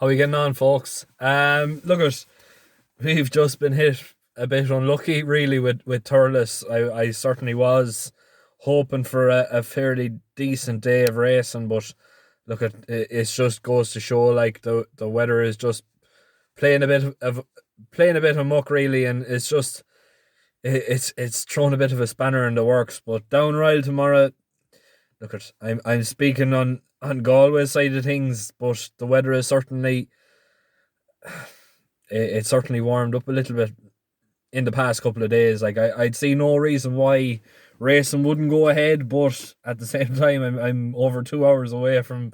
How are you getting on, folks? We've just been hit a bit unlucky, really, with Turles. I certainly was hoping for a fairly decent day of racing, but it just goes to show like the weather is just playing a bit of playing a bit of muck, really, and it's thrown a bit of a spanner in the works. But down Ryle tomorrow, I'm speaking on Galway's side of things, but the weather is certainly it certainly warmed up a little bit in the past couple of days. Like I'd see no reason why racing wouldn't go ahead, but at the same time, I'm over 2 hours away from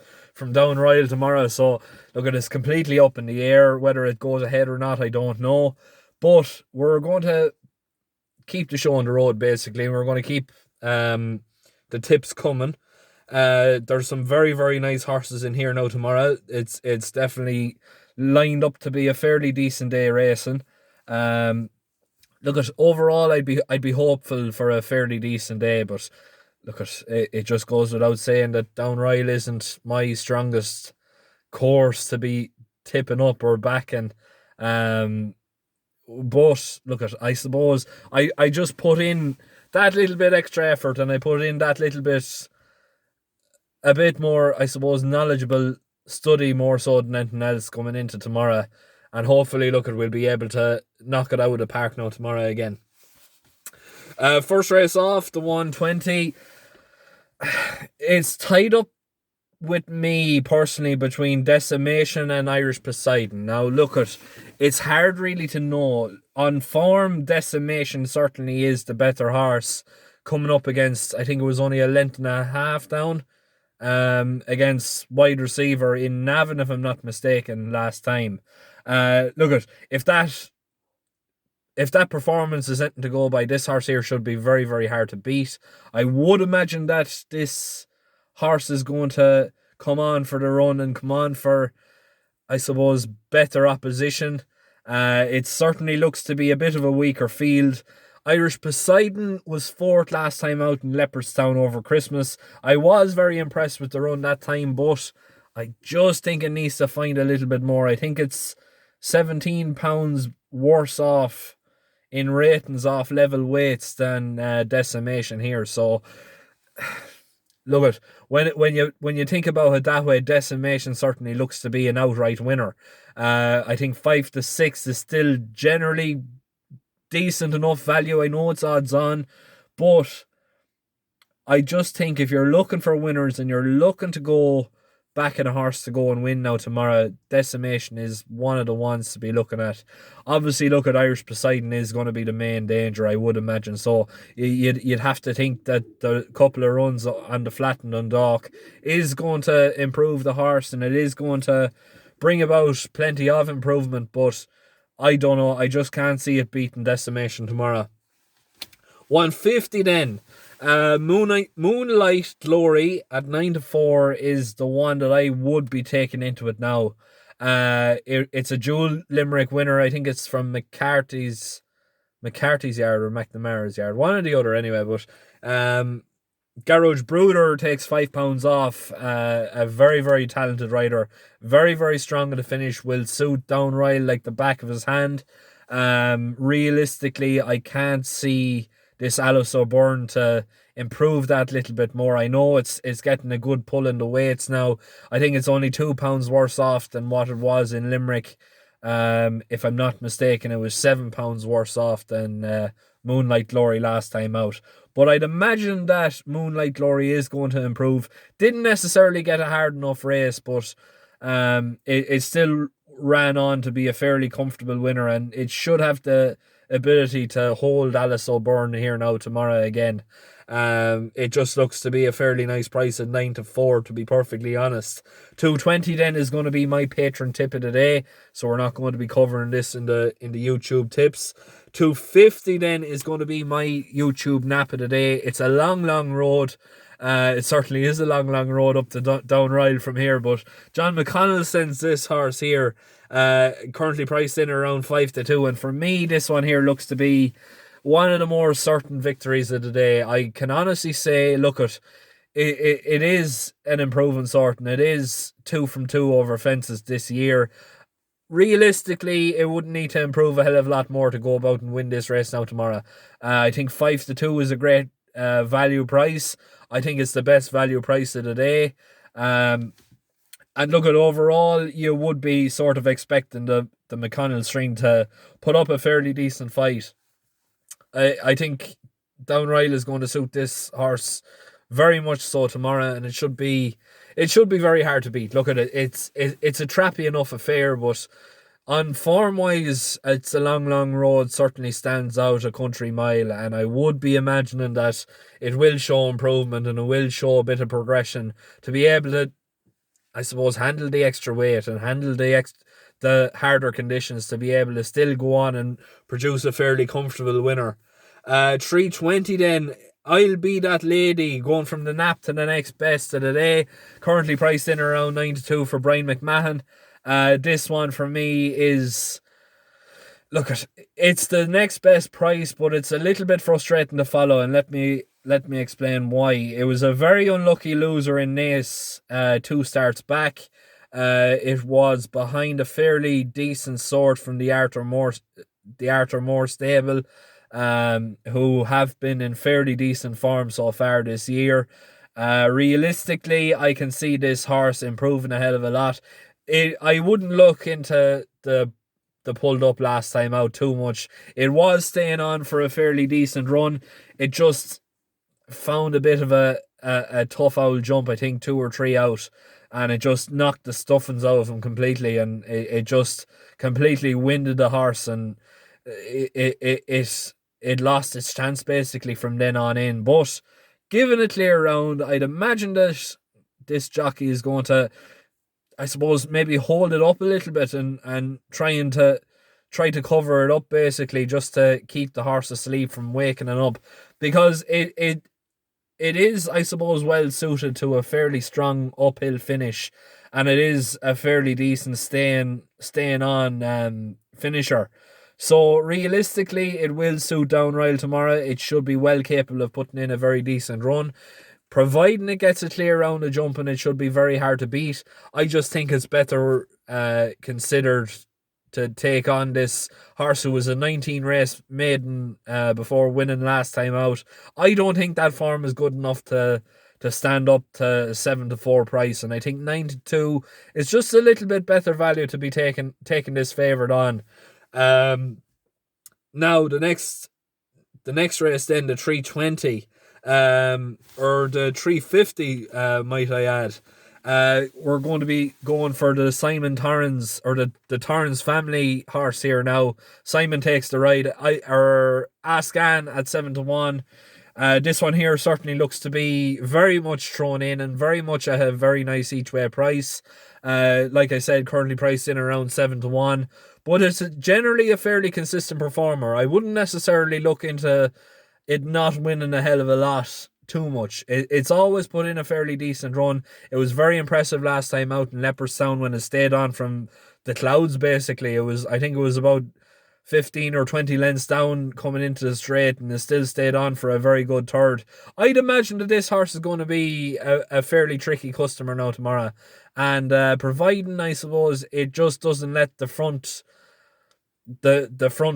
down Royal tomorrow. So it's completely up in the air whether it goes ahead or not. I don't know, but we're going to keep the show on the road basically. We're going to keep the tips coming. There's some very, very nice horses in here now tomorrow. It's definitely lined up to be a fairly decent day racing. Overall, I'd be hopeful for a fairly decent day, but it just goes without saying that Down Ryle isn't my strongest course to be tipping up or backing. But I suppose I just put in that little bit extra effort, and I put in that little bit a bit more, I suppose, knowledgeable study more so than anything else coming into tomorrow. And hopefully, we'll be able to knock it out of the park now tomorrow again. First race off, the 120. It's tied up with me personally between Decimation and Irish Poseidon. Now, it's hard really to know. On form, Decimation certainly is the better horse, coming up against, I think it was only a length and a half down, against wide receiver in Navan, if I'm not mistaken, last time. If that performance is anything to go by, this horse here should be very, very hard to beat. I would imagine that this horse is going to come on for the run and come on for, I suppose, better opposition. It certainly looks to be a bit of a weaker field. Irish Poseidon was fourth last time out in Leopardstown over Christmas. I was very impressed with the run that time, but I just think it needs to find a little bit more. I think it's £17 worse off in ratings off level weights than Decimation here. So when you think about it that way, Decimation certainly looks to be an outright winner. I think 5-6 is still generally decent enough value. I know it's odds on, but I just think if you're looking for winners and you're looking to go back in a horse to go and win now tomorrow, Decimation is one of the ones to be looking at. Obviously, Irish Poseidon is going to be the main danger, I would imagine. So you'd have to think that the couple of runs on the flat and Dundalk is going to improve the horse, and it is going to bring about plenty of improvement, but I don't know. I just can't see it beating Decimation tomorrow. 150 then. Moonlight Glory at 9-4 is the one that I would be taking into it now. It's a dual Limerick winner. I think it's from McCarthy's yard or McNamara's yard, one or the other anyway. But Garage Brooder takes £5 off. A very, very talented rider, very, very strong at the finish. Will suit Down Ryle like the back of his hand. Realistically, I can't see this Alice O'Byrne to improve that little bit more. I know it's getting a good pull in the weights now. I think it's only £2 worse off than what it was in Limerick. If I'm not mistaken, it was £7 worse off than Moonlight Glory last time out. But I'd imagine that Moonlight Glory is going to improve. Didn't necessarily get a hard enough race, but it still ran on to be a fairly comfortable winner, and it should have the ability to hold Alice O'Byrne here now tomorrow again. It just looks to be a fairly nice price at 9-4, to be perfectly honest. 220 then is going to be my patron tip of the day, so we're not going to be covering this in the YouTube tips. 250 then is going to be my YouTube nap of the day. It's a long, long road. It certainly is a long, long road up to Down Ryle from here, but John McConnell sends this horse here, currently priced in around 5-2, and for me this one here looks to be one of the more certain victories of the day. I can honestly say, it is an improving sort, and it is 2 from 2 over fences this year. Realistically, it wouldn't need to improve a hell of a lot more to go about and win this race now tomorrow. I think 5-2 is a great value price. I think it's the best value price of the day. Um, and look at overall, you would be sort of expecting the McConnell string to put up a fairly decent fight. I think Downrail is going to suit this horse very much so tomorrow, and it should be very hard to beat. Look at it; it's a trappy enough affair, but on form wise, it's a long road. Certainly stands out a country mile, and I would be imagining that it will show improvement and it will show a bit of progression to be able to, I suppose, handle the extra weight and handle the harder conditions to be able to still go on and produce a fairly comfortable winner. 320 then. I'll be that lady going from the nap to the next best of the day. Currently priced in around 9-2 for Brian McMahon. This one for me is, look, it's the next best price, but it's a little bit frustrating to follow, and let me explain why. It was a very unlucky loser in Naas 2 starts back. It was behind a fairly decent sort from the Arthur Moore stable, who have been in fairly decent form so far this year. Realistically, I can see this horse improving a hell of a lot. I wouldn't look into the pulled up last time out too much. It was staying on for a fairly decent run. It just found a bit of a tough old jump, I think 2 or 3 out, and it just knocked the stuffings out of him completely, and it just completely winded the horse, and it lost its chance basically from then on in. But given a clear round, I'd imagine that this jockey is going to, I suppose, maybe hold it up a little bit and try to cover it up basically, just to keep the horse asleep from waking it up, because it is, I suppose, well suited to a fairly strong uphill finish, and it is a fairly decent staying on finisher. So realistically, it will suit Downrail tomorrow. It should be well capable of putting in a very decent run. Providing it gets a clear round of jumping, it should be very hard to beat. I just think it's better considered to take on this horse who was a 19 race maiden before winning last time out. I don't think that form is good enough to stand up to 7-4 price, and I think 9-2 is just a little bit better value to be taking this favoured on. Now the next race then, the 320, or the 350, might I add. We're going to be going for the Simon Torrens, or the Torrens family horse here now. Simon takes the ride. Ascan at 7-1. This one here certainly looks to be very much thrown in and very much a very nice each way price. Like I said, currently priced in around 7-1, but it's generally a fairly consistent performer. I wouldn't necessarily look into it not winning a hell of a lot too much. It's always put in a fairly decent run. It was very impressive last time out in Leopardstown when it stayed on from the clouds basically. I think it was about 15 or 20 lengths down coming into the straight, and it still stayed on for a very good third. I'd imagine that this horse is going to be a fairly tricky customer now tomorrow, and providing, I suppose, it just doesn't let the front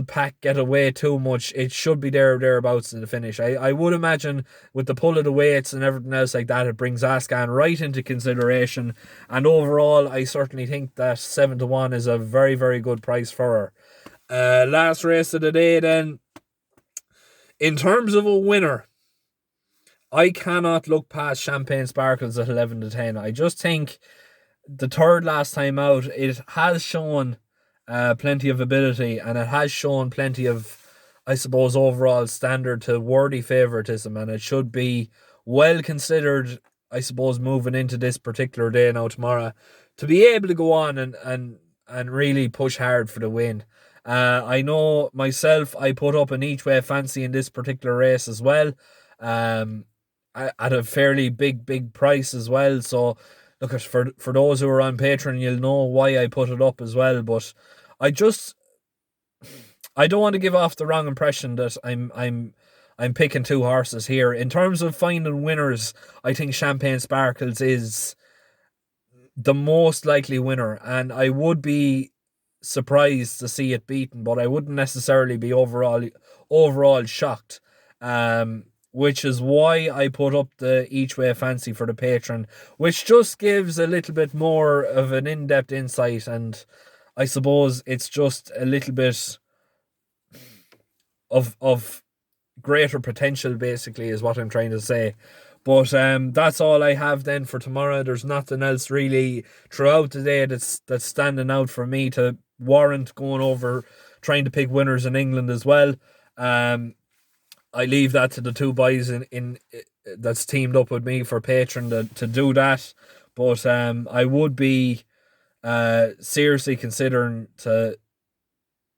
pack get away too much, it should be thereabouts to the finish. I would imagine with the pull of the weights and everything else like that, it brings Ascan right into consideration, and overall I certainly think that 7-1 is a very, very good price for her. Last race of the day then. In terms of a winner, I cannot look past Champagne Sparkles at 11-10. I just think the third last time out, it has shown plenty of ability, and it has shown plenty of, I suppose, overall standard to worthy favouritism, and it should be well considered, I suppose, moving into this particular day now tomorrow, to be able to go on and really push hard for the win. I know myself, I put up an each way fancy in this particular race as well, at a fairly big price as well. So look, for those who are on Patreon, you'll know why I put it up as well. But I don't want to give off the wrong impression that I'm I'm picking two horses here. In terms of finding winners, I think Champagne Sparkles is the most likely winner, and I would be surprised to see it beaten, but I wouldn't necessarily be overall shocked. Which is why I put up the each way fancy for the patron, which just gives a little bit more of an in-depth insight, and I suppose it's just a little bit of greater potential, basically, is what I'm trying to say. But that's all I have then for tomorrow. There's nothing else really throughout the day that's standing out for me to warrant going over trying to pick winners in England as well. I leave that to the two boys in that's teamed up with me for Patreon to do that. But I would be seriously considering to,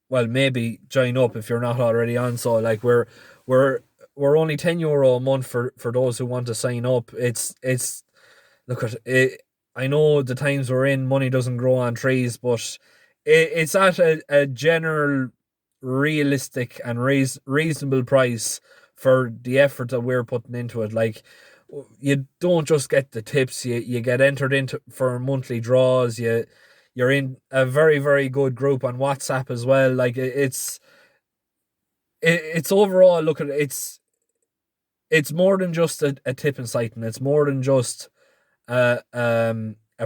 well, maybe join up if you're not already on. So like we're only €10 a month for those who want to sign up. It's look at it. I know the times we're in, money doesn't grow on trees, but it's at a general, realistic and reasonable price for the effort that we're putting into it. Like, you don't just get the tips; you get entered into for monthly draws. You're in a very, very good group on WhatsApp as well. Like, it's overall, look at it, it's more than just a tipping site, and it's more than just a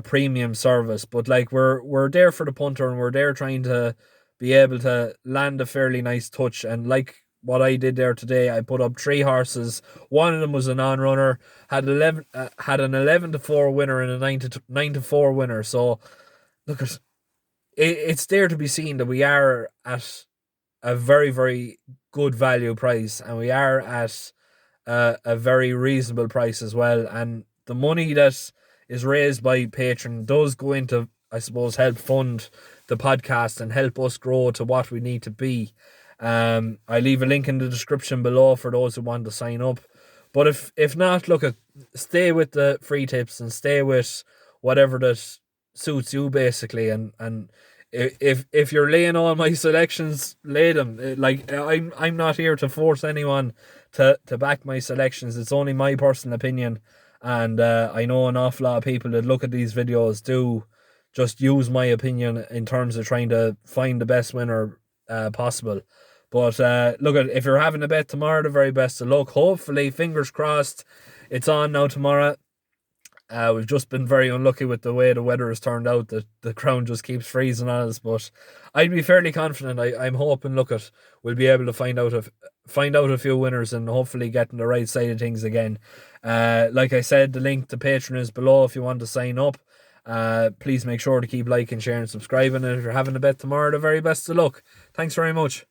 premium service. But like, we're there for the punter, and we're there trying to be able to land a fairly nice touch. And like what I did there today, I put up three horses. One of them was a non-runner, had an 11-4 winner and a 9-4 winner. So look at it's there to be seen that we are at a very, very good value price, and we are at a very reasonable price as well. And the money that is raised by Patreon does go into, I suppose, help fund the podcast and help us grow to what we need to be. I leave a link in the description below for those who want to sign up. But if not, look, stay with the free tips and stay with whatever that suits you, basically. And if you're laying all my selections, lay them. Like, I'm not here to force anyone to back my selections. It's only my personal opinion, and I know an awful lot of people that look at these videos do just use my opinion in terms of trying to find the best winner possible. But look, if you're having a bet tomorrow, the very best of luck. Hopefully, fingers crossed, it's on now tomorrow. We've just been very unlucky with the way the weather has turned out. That the ground just keeps freezing on us. But I'd be fairly confident. I'm hoping, we'll be able to find out a few winners and hopefully get on the right side of things again. Like I said, the link to Patreon is below if you want to sign up. Please make sure to keep liking, sharing, subscribing. And if you're having a bet tomorrow, the very best of luck. Thanks very much.